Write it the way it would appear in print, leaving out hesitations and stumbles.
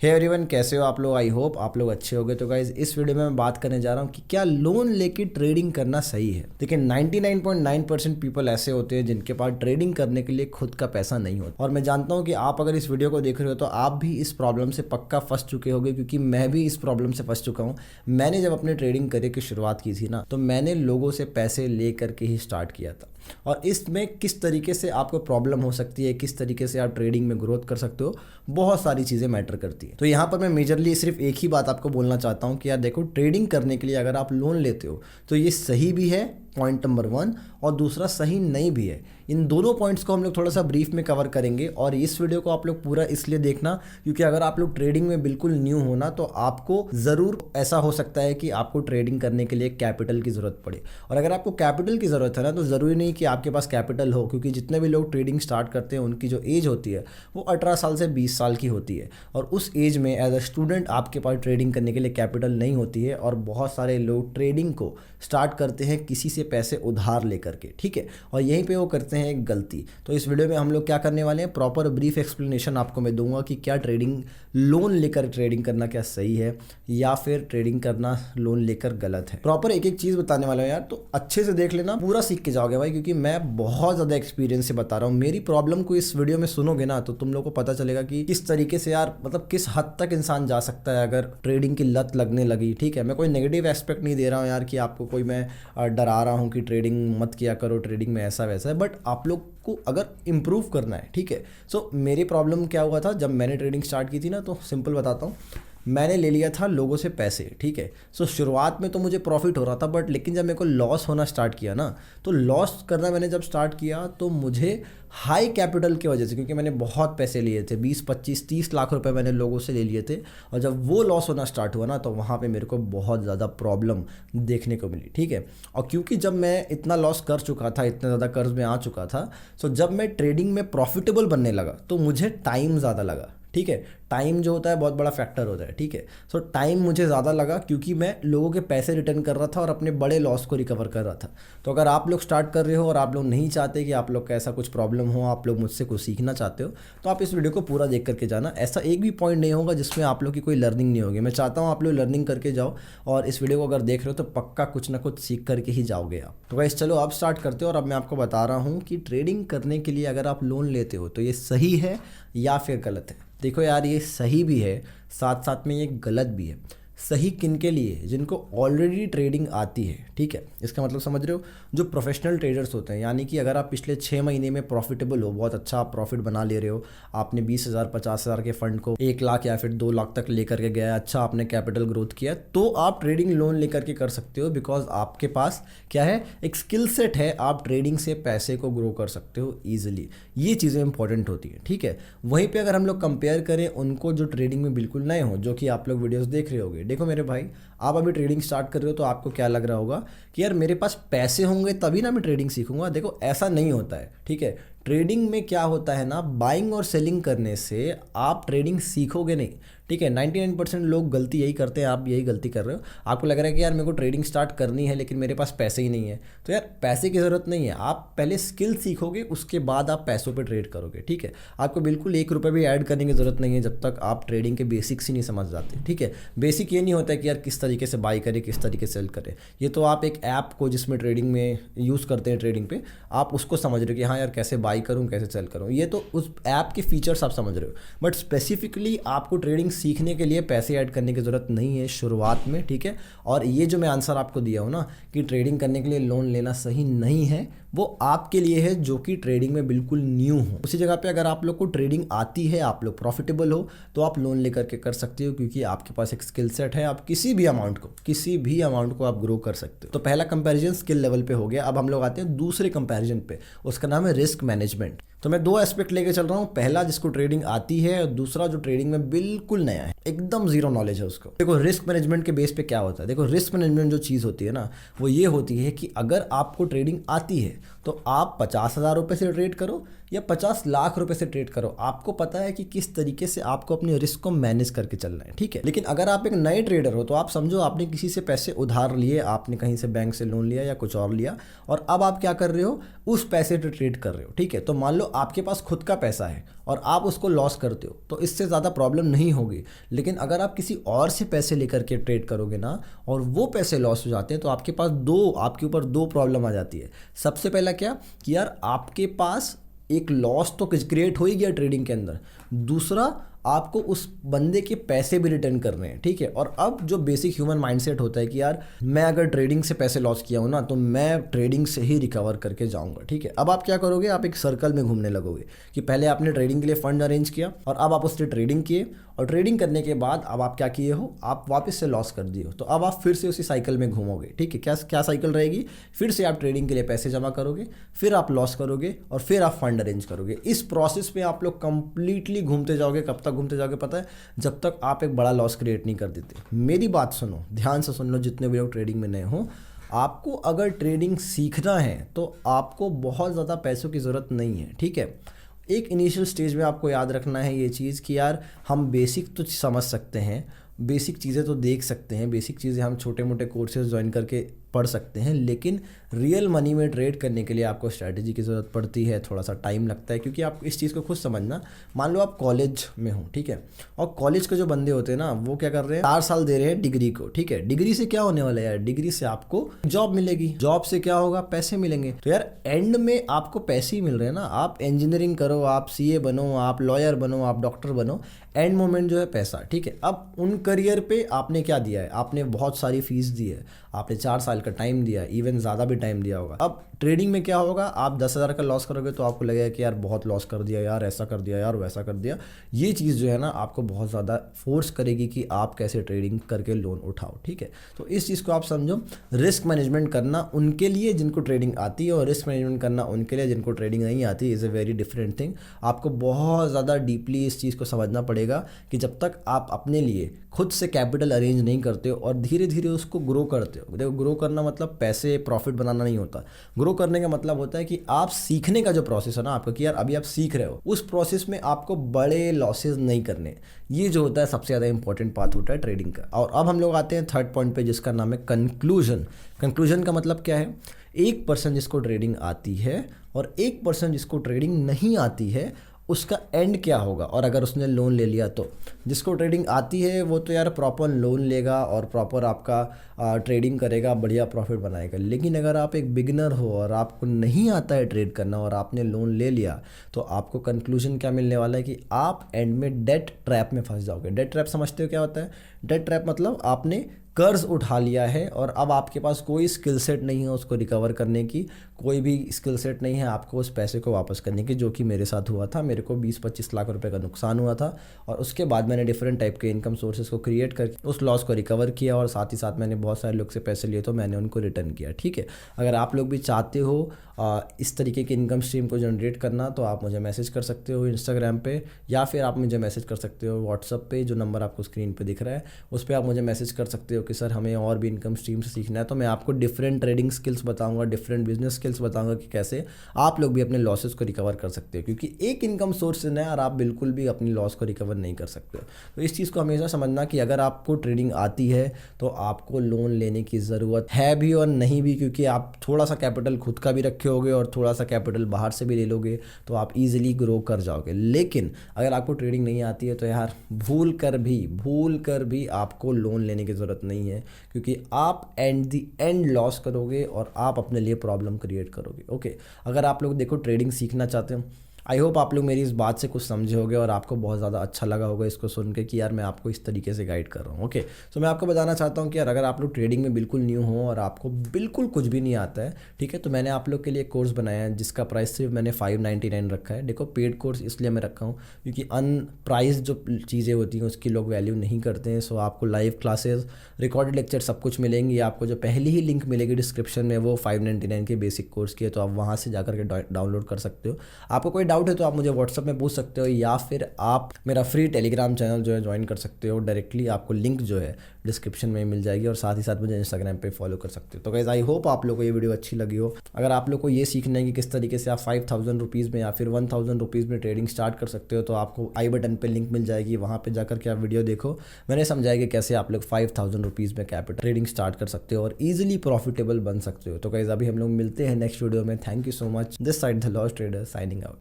Hey everyone, कैसे हो आप लोग। आई होप आप लोग अच्छे होंगे। तो गाइज इस वीडियो में मैं बात करने जा रहा हूँ कि क्या लोन लेके ट्रेडिंग करना सही है। देखिए 99.9% पीपल ऐसे होते हैं जिनके पास ट्रेडिंग करने के लिए खुद का पैसा नहीं होता। और मैं जानता हूँ कि आप अगर इस वीडियो को देख रहे हो तो आप भी इस प्रॉब्लम से पक्का फंस चुके होंगे, क्योंकि मैं भी इस प्रॉब्लम से फंस चुका हूँ। मैंने जब अपने ट्रेडिंग करियर की शुरुआत की थी ना, तो मैंने लोगों से पैसे ले करके ही स्टार्ट किया था। और इसमें किस तरीके से आपको प्रॉब्लम हो सकती है, किस तरीके से आप ट्रेडिंग में ग्रोथ कर सकते हो, बहुत सारी चीज़ें मैटर करती है। तो यहाँ पर मैं मेजरली सिर्फ एक ही बात आपको बोलना चाहता हूँ कि यार देखो, ट्रेडिंग करने के लिए अगर आप लोन लेते हो तो ये सही भी है, पॉइंट नंबर 1, और दूसरा सही नहीं भी है। इन दोनों पॉइंट्स को हम लोग थोड़ा सा ब्रीफ में कवर करेंगे। और इस वीडियो को आप लोग पूरा इसलिए देखना क्योंकि अगर आप लोग ट्रेडिंग में बिल्कुल न्यू हो ना, तो आपको ज़रूर ऐसा हो सकता है कि आपको ट्रेडिंग करने के लिए कैपिटल की ज़रूरत पड़े। और अगर आपको कैपिटल की ज़रूरत है ना, तो ज़रूरी नहीं कि आपके पास कैपिटल हो, क्योंकि जितने भी लोग ट्रेडिंग स्टार्ट करते हैं उनकी जो एज होती है वो 18 साल से 20 साल की होती है। और उस एज में एज अ स्टूडेंट आपके पास ट्रेडिंग करने के लिए कैपिटल नहीं होती है। और बहुत सारे लोग ट्रेडिंग को स्टार्ट करते हैं किसी से पैसे उधार लेकर के, ठीक है। और यहीं पे वो करते हैं एक गलती। तो इस वीडियो में हम लोग क्या करने वाले हैं, प्रॉपर ब्रीफ एक्सप्लेनेशन आपको मैं दूंगा कि क्या ट्रेडिंग लोन लेकर ट्रेडिंग करना क्या सही है या फिर ट्रेडिंग करना लोन लेकर गलत है। प्रॉपर एक एक चीज़ बताने वाला हूँ यार, तो अच्छे से देख लेना, पूरा सीख के जाओगे भाई, क्योंकि मैं बहुत ज़्यादा एक्सपीरियंस से बता रहा हूँ। मेरी प्रॉब्लम को इस वीडियो में सुनोगे ना, तो तुम लोग को पता चलेगा कि किस तरीके से यार, मतलब किस हद तक इंसान जा सकता है अगर ट्रेडिंग की लत लगने लगी, ठीक है। मैं कोई नेगेटिव एस्पेक्ट नहीं दे रहा हूँ यार कि आपको कोई मैं डरा रहा हूँ कि ट्रेडिंग मत किया करो, ट्रेडिंग में ऐसा वैसा है, बट आप लोग को अगर इम्प्रूव करना है, ठीक है। सो मेरी प्रॉब्लम क्या हुआ था जब मैंने ट्रेडिंग स्टार्ट की थी ना, तो सिंपल बताता हूँ। मैंने ले लिया था लोगों से पैसे, ठीक है। सो शुरुआत में तो मुझे प्रॉफिट हो रहा था, बट लेकिन जब मेरे को लॉस होना स्टार्ट किया ना, तो लॉस करना मैंने जब स्टार्ट किया तो मुझे हाई कैपिटल की वजह से, क्योंकि मैंने बहुत पैसे लिए थे, 20 25 30 लाख रुपए मैंने लोगों से ले लिए थे। और जब वो लॉस होना स्टार्ट हुआ ना, तो वहाँ पे मेरे को बहुत ज़्यादा प्रॉब्लम देखने को मिली, ठीक है। और क्योंकि जब मैं इतना लॉस कर चुका था, इतना ज़्यादा कर्ज में आ चुका था, सो जब मैं ट्रेडिंग में प्रॉफिटेबल बनने लगा तो मुझे टाइम ज़्यादा लगा, ठीक है। टाइम जो होता है बहुत बड़ा फैक्टर होता है, ठीक है। सो टाइम मुझे ज़्यादा लगा क्योंकि मैं लोगों के पैसे रिटर्न कर रहा था और अपने बड़े लॉस को रिकवर कर रहा था। तो अगर आप लोग स्टार्ट कर रहे हो और आप लोग नहीं चाहते कि आप लोग का ऐसा कुछ प्रॉब्लम हो, आप लोग मुझसे कुछ सीखना चाहते हो, तो आप इस वीडियो को पूरा देख करके जाना। ऐसा एक भी पॉइंट नहीं होगा जिसमें आप लोग की कोई लर्निंग नहीं होगी। मैं चाहता हूँ आप लोग लर्निंग करके जाओ, और इस वीडियो को अगर देख रहे हो तो पक्का कुछ ना कुछ सीख करके ही जाओगे आप। तो गाइस चलो अब स्टार्ट करते हो। और अब मैं आपको बता रहा हूँ कि ट्रेडिंग करने के लिए अगर आप लोन लेते हो तो ये सही है या फिर गलत है। देखो यार, ये सही भी है, साथ साथ में ये गलत भी है। सही किन के लिए, जिनको ऑलरेडी ट्रेडिंग आती है, ठीक है। इसका मतलब समझ रहे हो, जो प्रोफेशनल ट्रेडर्स होते हैं, यानी कि अगर आप पिछले 6 महीने में प्रॉफिटेबल हो, बहुत अच्छा आप प्रॉफिट बना ले रहे हो, आपने 20,000 50,000 के फंड को 1 लाख या फिर 2 लाख तक लेकर के गया, अच्छा आपने कैपिटल ग्रोथ किया, तो आप ट्रेडिंग लोन लेकर के कर सकते हो। बिकॉज आपके पास क्या है, एक स्किल सेट है, आप ट्रेडिंग से पैसे को ग्रो कर सकते हो ईजिली। ये चीज़ें इंपॉर्टेंट होती है, ठीक है। वहीं पर अगर हम लोग कंपेयर करें उनको जो ट्रेडिंग में बिल्कुल नए हो, जो कि आप लोग वीडियोज़ देख रहे होगे, देखो मेरे भाई, आप अभी ट्रेडिंग स्टार्ट कर रहे हो तो आपको क्या लग रहा होगा कि यार मेरे पास पैसे होंगे तभी ना मैं ट्रेडिंग सीखूंगा। देखो ऐसा नहीं होता है, ठीक है। ट्रेडिंग में क्या होता है ना, बाइंग और सेलिंग करने से आप ट्रेडिंग सीखोगे नहीं, ठीक है। 99% लोग गलती यही करते हैं, आप यही गलती कर रहे हो। आपको लग रहा है कि यार मेरे को ट्रेडिंग स्टार्ट करनी है लेकिन मेरे पास पैसे ही नहीं है। तो यार पैसे की ज़रूरत नहीं है, आप पहले स्किल सीखोगे, उसके बाद आप पैसों पे ट्रेड करोगे, ठीक है। आपको बिल्कुल 1 रुपये भी ऐड करने की ज़रूरत नहीं है जब तक आप ट्रेडिंग के बेसिक्स ही नहीं समझ जाते, ठीक है। बेसिक ये नहीं होता है कि यार किस तरीके से बाई करें, किस तरीके से सेल करें। ये तो आप एक ऐप को जिसमें ट्रेडिंग में यूज़ करते हैं, ट्रेडिंग पे आप उसको समझ रहे हो कि हाँ यार कैसे बाई करूँ, कैसे सेल करूँ, ये तो उस ऐप के फीचर्स आप समझ रहे हो। बट स्पेसिफिकली आपको ट्रेडिंग सीखने के लिए पैसे ऐड करने की ज़रूरत नहीं है शुरुआत में, ठीक है। और ये जो मैं आंसर आपको दिया हूँ ना कि ट्रेडिंग करने के लिए लोन लेना सही नहीं है, वो आपके लिए है जो कि ट्रेडिंग में बिल्कुल न्यू हो। उसी जगह पे अगर आप लोग को ट्रेडिंग आती है, आप लोग प्रॉफिटेबल हो, तो आप लोन लेकर के कर सकते हो, क्योंकि आपके पास एक स्किल सेट है। आप किसी भी अमाउंट को आप ग्रो कर सकते हो। तो पहला कंपैरिजन स्किल लेवल पे हो गया। अब हम लोग आते हैं दूसरे कंपैरिजन पे, उसका नाम है रिस्क मैनेजमेंट। तो मैं 2 एस्पेक्ट लेके चल रहा हूँ, पहला जिसको ट्रेडिंग आती है और दूसरा जो ट्रेडिंग में बिल्कुल नया है, एकदम जीरो नॉलेज है उसको। देखो रिस्क मैनेजमेंट के बेस पे क्या होता है, देखो रिस्क मैनेजमेंट जो चीज़ होती है ना, वो ये होती है कि अगर आपको ट्रेडिंग आती है तो आप 50,000 रुपये से ट्रेड करो या 50 लाख रुपए से ट्रेड करो, आपको पता है कि किस तरीके से आपको अपने रिस्क को मैनेज करके चलना है, ठीक है। लेकिन अगर आप एक नए ट्रेडर हो तो आप समझो आपने किसी से पैसे उधार लिए, आपने कहीं से बैंक से लोन लिया या कुछ और लिया, और अब आप क्या कर रहे हो, उस पैसे पे ट्रेड कर रहे हो, ठीक है। तो मान लो आपके पास खुद का पैसा है और आप उसको लॉस करते हो तो इससे ज़्यादा प्रॉब्लम नहीं होगी। लेकिन अगर आप किसी और से पैसे लेकर के ट्रेड करोगे ना और वो पैसे लॉस हो जाते हैं तो आपके ऊपर दो प्रॉब्लम आ जाती है। सबसे पहला क्या कि यार आपके पास एक लॉस तो क्रिएट हो ही गया ट्रेडिंग के अंदर, दूसरा आपको उस बंदे के पैसे भी रिटर्न करने हैं, ठीक है। और अब जो बेसिक ह्यूमन माइंडसेट होता है कि यार मैं अगर ट्रेडिंग से पैसे लॉस किया हूँ ना तो मैं ट्रेडिंग से ही रिकवर करके जाऊँगा, ठीक है। अब आप क्या करोगे, आप एक सर्कल में घूमने लगोगे कि पहले आपने ट्रेडिंग के लिए फंड अरेंज किया और अब आप उससे ट्रेडिंग किए, और ट्रेडिंग करने के बाद अब आप क्या किए हो, आप वापस से लॉस कर दिए हो, तो अब आप फिर से उसी साइकिल में घूमोगे, ठीक है। क्या साइकिल रहेगी, फिर से आप ट्रेडिंग के लिए पैसे जमा करोगे, फिर आप लॉस करोगे और फिर आप फंड अरेंज करोगे। इस प्रोसेस में आप लोग कंप्लीटली घूमते जाओगे। कब तक घूमते जाओगे पता है, जब तक आप एक बड़ा लॉस क्रिएट नहीं कर देते। मेरी बात सुनो, ध्यान से सुन लो जितने भी लोग ट्रेडिंग में नए हो, आपको अगर ट्रेडिंग सीखना है तो आपको बहुत ज़्यादा पैसों की ज़रूरत नहीं है, ठीक है। एक इनिशियल स्टेज में आपको याद रखना है ये चीज़ कि यार हम बेसिक तो समझ सकते हैं, बेसिक चीज़ें तो देख सकते हैं, बेसिक चीज़ें हम छोटे मोटे कोर्सेज ज्वाइन करके पढ़ सकते हैं, लेकिन रियल मनी में ट्रेड करने के लिए आपको स्ट्रैटेजी की ज़रूरत पड़ती है, थोड़ा सा टाइम लगता है। क्योंकि आप इस चीज़ को खुद समझना, मान लो आप कॉलेज में हो, ठीक है, और कॉलेज के जो बंदे होते हैं ना वो क्या कर रहे हैं, 4 साल दे रहे हैं डिग्री को, ठीक है। डिग्री से क्या होने वाला है यार, डिग्री से आपको जॉब मिलेगी, जॉब से क्या होगा, पैसे मिलेंगे। तो यार एंड में आपको पैसे ही मिल रहे हैं ना। आप इंजीनियरिंग करो, आप सीए बनो, आप लॉयर बनो, आप डॉक्टर बनो, एंड मोमेंट जो है पैसा, ठीक है। अब उन करियर पे आपने क्या दिया है, आपने बहुत सारी फीस दी है, आपने 4 साल का टाइम दिया, इवन ज़्यादा भी टाइम दिया होगा। अब ट्रेडिंग में क्या होगा, आप 10,000 का लॉस करोगे तो आपको लगेगा कि यार बहुत लॉस कर दिया यार, ऐसा कर दिया यार, वैसा कर दिया। ये चीज़ जो है ना आपको बहुत ज़्यादा फोर्स करेगी कि आप कैसे ट्रेडिंग करके लोन उठाओ, ठीक है। तो इस चीज़ को आप समझो, रिस्क मैनेजमेंट करना उनके लिए जिनको ट्रेडिंग आती है और रिस्क मैनेजमेंट करना उनके लिए जिनको ट्रेडिंग नहीं आती, is a very different thing. आपको बहुत ज़्यादा डीपली इस चीज़ को समझना पड़ेगा कि जब तक आप अपने लिए खुद से कैपिटल अरेंज नहीं करते हो और धीरे धीरे उसको ग्रो करते हो। देखो, ग्रो करना मतलब पैसे प्रॉफिट बनाना नहीं होता। ग्रो करने का मतलब होता है कि आप सीखने का जो प्रोसेस है ना आपका, कि यार अभी आप सीख रहे हो, उस प्रोसेस में आपको बड़े लॉसेस नहीं करने। ये जो होता है सबसे ज़्यादा इंपॉर्टेंट पार्ट होता है ट्रेडिंग का। और अब हम लोग आते हैं थर्ड पॉइंट पे, जिसका नाम है कंक्लूजन। कंक्लूजन का मतलब क्या है, एक पर्सन जिसको ट्रेडिंग आती है और एक पर्सन जिसको ट्रेडिंग नहीं आती है, उसका एंड क्या होगा। और अगर उसने लोन ले लिया तो जिसको ट्रेडिंग आती है वो तो यार प्रॉपर लोन लेगा और प्रॉपर आपका ट्रेडिंग करेगा, बढ़िया प्रॉफिट बनाएगा। लेकिन अगर आप एक बिगिनर हो और आपको नहीं आता है ट्रेड करना और आपने लोन ले लिया, तो आपको कंक्लूजन क्या मिलने वाला है कि आप एंड में डेट ट्रैप में फंस जाओगे। डेट ट्रैप समझते हो क्या होता है? डेट ट्रैप मतलब आपने कर्ज उठा लिया है और अब आपके पास कोई स्किल सेट नहीं है उसको रिकवर करने की, कोई भी स्किल सेट नहीं है आपको उस पैसे को वापस करने की, जो कि मेरे साथ हुआ था। मेरे को 20-25 लाख रुपए का नुकसान हुआ था और उसके बाद मैंने डिफरेंट टाइप के इनकम सोर्सेज को क्रिएट करके उस लॉस को रिकवर किया और साथ ही साथ मैंने बहुत सारे लोग से पैसे लिए तो मैंने उनको रिटर्न किया, ठीक है। अगर आप लोग भी चाहते हो इस तरीके की इनकम स्ट्रीम को जनरेट करना तो आप मुझे मैसेज कर सकते हो इंस्टाग्राम पे, या फिर आप मुझे मैसेज कर सकते हो व्हाट्सअप पे, जो नंबर आपको स्क्रीन पे दिख रहा है उस पर आप मुझे मैसेज कर सकते हो कि सर हमें और भी इनकम स्ट्रीम से सीखना है। तो मैं आपको डिफरेंट ट्रेडिंग स्किल्स बताऊंगा, डिफरेंट बिजनेस स्किल्स बताऊंगा कि कैसे आप लोग भी अपने लॉसेस को रिकवर कर सकते हो, क्योंकि एक इनकम सोर्स से ना और आप बिल्कुल भी अपनी लॉस को रिकवर नहीं कर सकते हो। तो इस चीज़ को हमेशा समझना कि अगर आपको ट्रेडिंग आती है तो आपको लोन लेने की ज़रूरत है भी और नहीं भी, क्योंकि आप थोड़ा सा कैपिटल खुद का भी रखे होगे और थोड़ा सा कैपिटल बाहर से भी ले लोगे तो आप इजीली ग्रो कर जाओगे। लेकिन अगर आपको ट्रेडिंग नहीं आती है तो यार भूल कर भी आपको लोन लेने की ज़रूरत नहीं है, क्योंकि आप एंड दी एंड लॉस करोगे और आप अपने लिए प्रॉब्लम क्रिएट करोगे। ओके, अगर आप लोग देखो ट्रेडिंग सीखना चाहते हो, आई होप आप लोग मेरी इस बात से कुछ समझे होगे और आपको बहुत ज़्यादा अच्छा लगा होगा इसको सुन के कि यार मैं आपको इस तरीके से गाइड कर रहा हूँ। ओके, तो मैं आपको बताना चाहता हूँ कि यार अगर आप लोग ट्रेडिंग में बिल्कुल न्यू हो और आपको बिल्कुल कुछ भी नहीं आता है, ठीक है, तो मैंने आप लोग के लिए कोर्स बनाया है जिसका प्राइस सिर्फ मैंने 599 रखा है। देखो, पेड कोर्स इसलिए मैं रखा हूँ क्योंकि अनप्राइज जो चीज़ें होती हैं उसकी लोग वैल्यू नहीं करते हैं। सो आपको लाइव क्लासेस, रिकॉर्डेड लेक्चर सब कुछ मिलेंगी। आपको जो पहली ही लिंक मिलेगी डिस्क्रिप्शन में वो 599 के बेसिक कोर्स की है, तो आप वहाँ से जाकर के डाउनलोड कर सकते हो। आपको कोई डाउट है तो आप मुझे व्हाट्सअप में पूछ सकते हो, या फिर आप मेरा फ्री टेलीग्राम चैनल जो है ज्वाइन कर सकते हो डायरेक्टली, आपको लिंक जो है डिस्क्रिप्शन में मिल जाएगी, और साथ ही साथ मुझे इंस्टाग्राम पे फॉलो कर सकते हो। तो गाइस आई होप आप लोग को ये वीडियो अच्छी लगी हो। अगर आप लोग को ये सीखना है कि किस तरीके से आप 5000 रुपीज़ में या फिर 1000 रुपीज़ में ट्रेडिंग स्टार्ट कर सकते हो, तो आपको आई बटन पे लिंक मिल जाएगी, वहाँ पे जाकर के आप वीडियो देखो, मैंने समझाया कि कैसे आप लोग 5000 रुपीज़ में कैपिटल ट्रेडिंग स्टार्ट कर सकते हो और ईजिली प्रॉफिटेबल बन सकते हो। तो गाइस अभी हम लोग मिलते हैं नेक्स्ट वीडियो में। Thank you so much. This side the loss trader signing out.